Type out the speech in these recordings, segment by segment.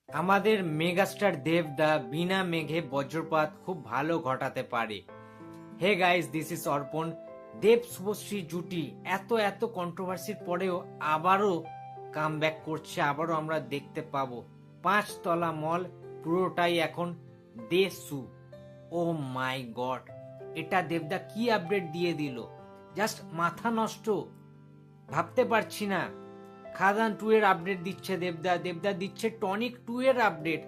আমাদের মেগাস্টার দেবদা বিনা মেঘে বজ্রপাত খুব ভালো ঘটাতে পারে। হে গাইস, দিস ইজ অর্পণ। দেব শুভশ্রী জুটি এত কন্ট্রোভার্সির পরেও আবারও কামব্যাক করছে, আবারও আমরা দেখতে পাবো। 5 তলা মল পুরোটাই এখন দেশু। ও মাই গড, এটা দেবদা কি আপডেট দিয়ে দিল, জাস্ট মাথা নষ্ট। ভাবতে পারছি না। খাদান 2 এর আপডেট দিচ্ছে দেবদা, দেবদা দিচ্ছে টনিক 2 এর আপডেট।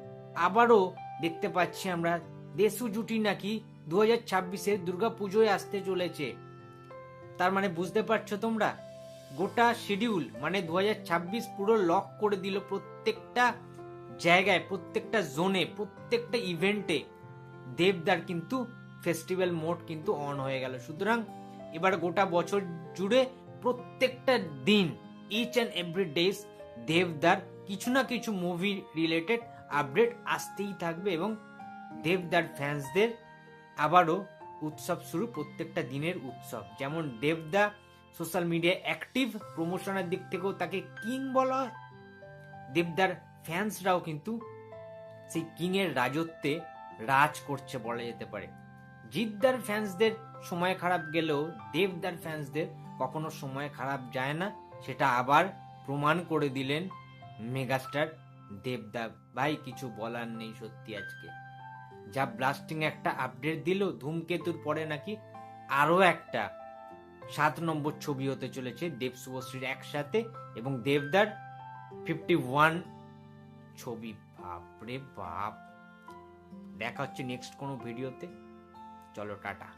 আবারও দেখতে পাচ্ছি আমরা দেশু জুটি নাকি 2026-এর দুর্গা পুজোয় আসতে চলেছে। তার মানে বুঝতে পারছো তোমরা, গোটা শিডিউল মানে 2026 পুরো লক করে দিল। প্রত্যেকটা জায়গায়, প্রত্যেকটা জোনে, প্রত্যেকটা ইভেন্টে দেবদার কিন্তু ফেস্টিভ্যাল মোড কিন্তু অন হয়ে গেল। সুতরাং এবার গোটা বছর জুড়ে প্রত্যেকটা দিন, ইচ অ্যান্ড এভরি ডেজ, দেবদার কিছু না কিছু মুভি রিলেটেড আপডেট আসতেই থাকবে এবং দেবদার ফ্যান্সদের আবারও উৎসব শুরু, প্রত্যেকটা দিনের উৎসব। যেমন দেবদা সোশ্যাল মিডিয়ায় অ্যাক্টিভ, প্রমোশনের দিক থেকেও তাকে কিং বলা হয়। দেবদার ফ্যান্সরাও কিন্তু সেই কিং এর রাজত্বে রাজ করছে বলা যেতে পারে। জিদ্দার ফ্যান্সদের সময় খারাপ গেলেও দেবদার ফ্যান্সদের কখনো সময় খারাপ যায় না, সেটা আবার প্রমাণ করে দিলেন মেগাস্টার দেবদা। ভাই কিছু বলার নেই সত্যি। আজকে যা ব্লাস্টিং একটা আপডেট দিল, ধূমকেতুর পরে নাকি আরো একটা 7 নম্বর ছবি হতে চলেছে দেব শুভশ্রীর একসাথে এবং দেবদার 51 ছবি। বাপরে বাপ। দেখা হচ্ছে নেক্সট কোনো ভিডিওতে। চলো টাটা।